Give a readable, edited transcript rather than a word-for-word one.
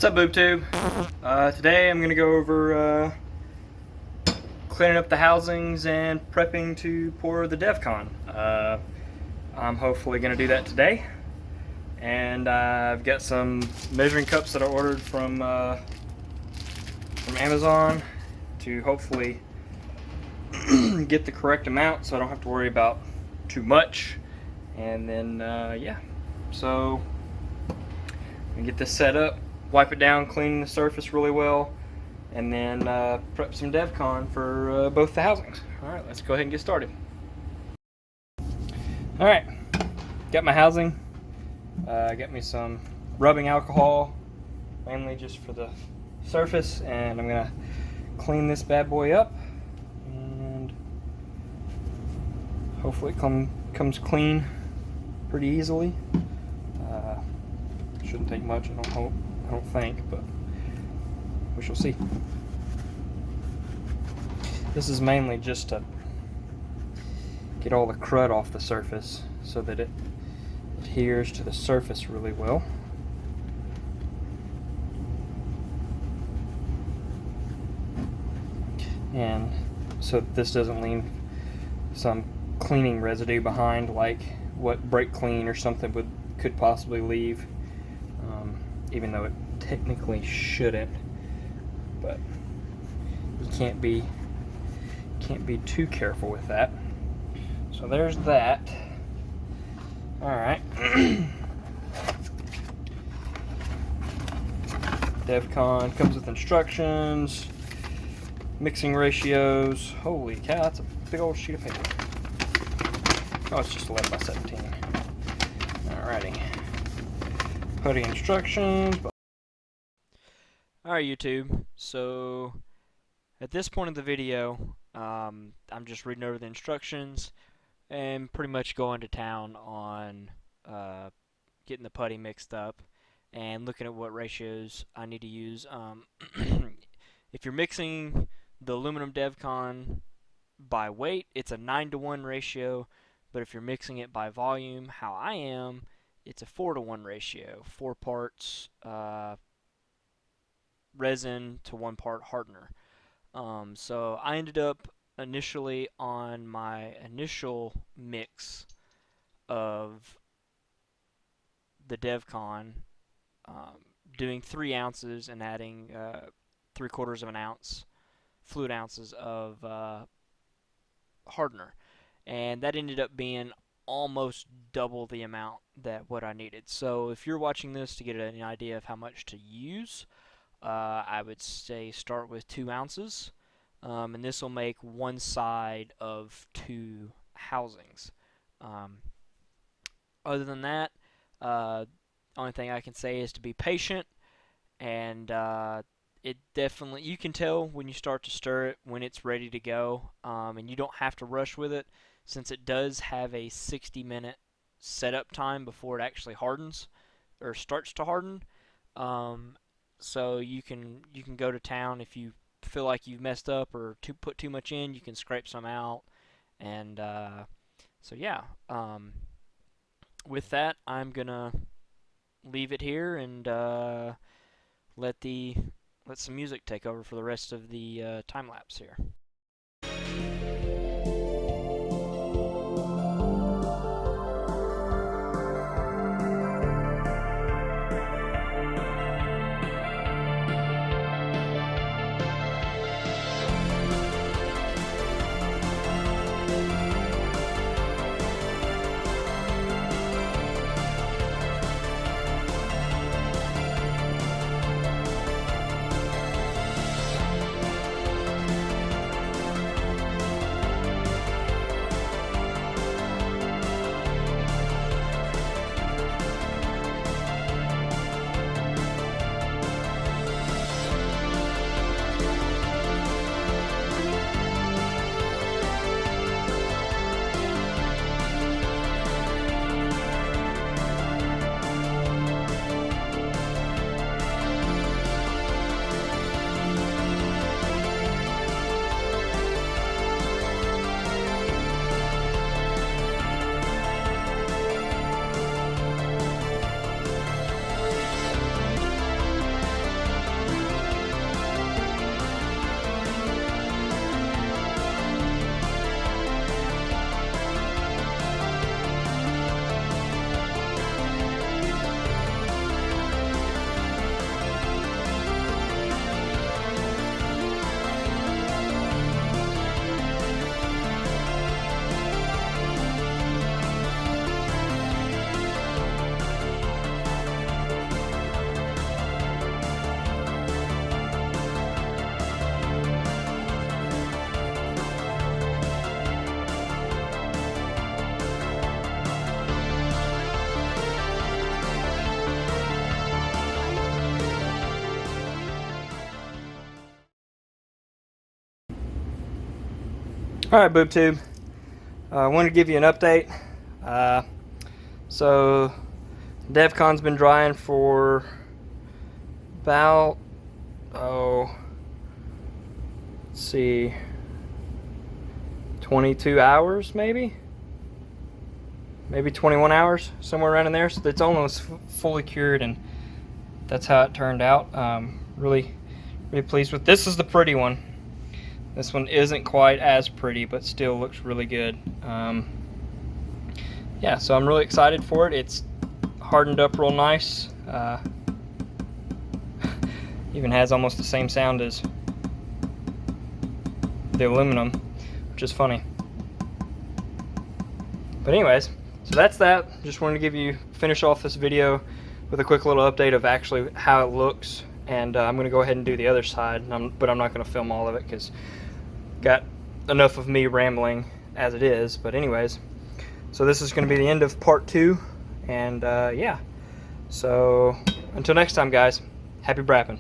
What's up, BoobTube? Today I'm going to go over cleaning up the housings and prepping to pour the DevCon. I'm hopefully going to do that today. And I've got some measuring cups that I ordered from Amazon to hopefully get the correct amount so I don't have to worry about too much. And then, yeah. So, I'm going to get this set up, wipe it down, clean the surface really well, and then prep some DevCon for both the housings. Alright, let's go ahead and get started. Alright, got my housing. Got me some rubbing alcohol, mainly just for the surface, and I'm going to clean this bad boy up, and hopefully it comes clean pretty easily. Shouldn't take much, I don't think, but we shall see. This is mainly just to get all the crud off the surface so that it adheres to the surface really well. And so this doesn't leave some cleaning residue behind like what brake clean or something could possibly leave. Even though it technically shouldn't, but you can't be too careful with that. So there's that. All right. DevCon comes with instructions, mixing ratios. Holy cow, that's a big old sheet of paper. Oh, it's just 11 by 17. Alrighty. Putty instructions. Alright, YouTube. So at this point of the video, I'm just reading over the instructions and pretty much going to town on getting the putty mixed up and looking at what ratios I need to use. If you're mixing the aluminum DevCon by weight, it's a 9-to-1 ratio, but if you're mixing it by volume, how I am, it's a 4-to-1 ratio. 4 parts resin to 1 part hardener. So I ended up initially on my initial mix of the DevCon doing 3 ounces and adding 3/4 of an ounce fluid ounces of hardener, and that ended up being almost double the amount that what I needed. So if you're watching this to get an idea of how much to use, I would say start with 2 ounces, and this will make one side of 2 housings. Other than that, only thing I can say is to be patient, and it definitely, you can tell when you start to stir it when it's ready to go, and you don't have to rush with it since it does have a 60-minute setup time before it actually hardens or starts to harden. So you can go to town if you feel like you've messed up or put too much in. You can scrape some out, and so yeah. With that, I'm gonna leave it here and let some music take over for the rest of the time lapse here. Alright, BoobTube. I wanted to give you an update. So DevCon's been drying for about, let's see, 22 hours maybe 21 hours, somewhere around in there. So it's almost fully cured, and that's how it turned out. Really pleased with this. Is the pretty one. This one isn't quite as pretty, but still looks really good. Yeah, so I'm really excited for it. It's hardened up real nice. Even has almost the same sound as the aluminum, which is funny. But anyways, so that's that. Just wanted to finish off this video with a quick little update of actually how it looks. And I'm going to go ahead and do the other side, but I'm not going to film all of it because got enough of me rambling as it is. But anyways, so this is going to be the end of part 2, and yeah, so until next time, guys, happy brapping.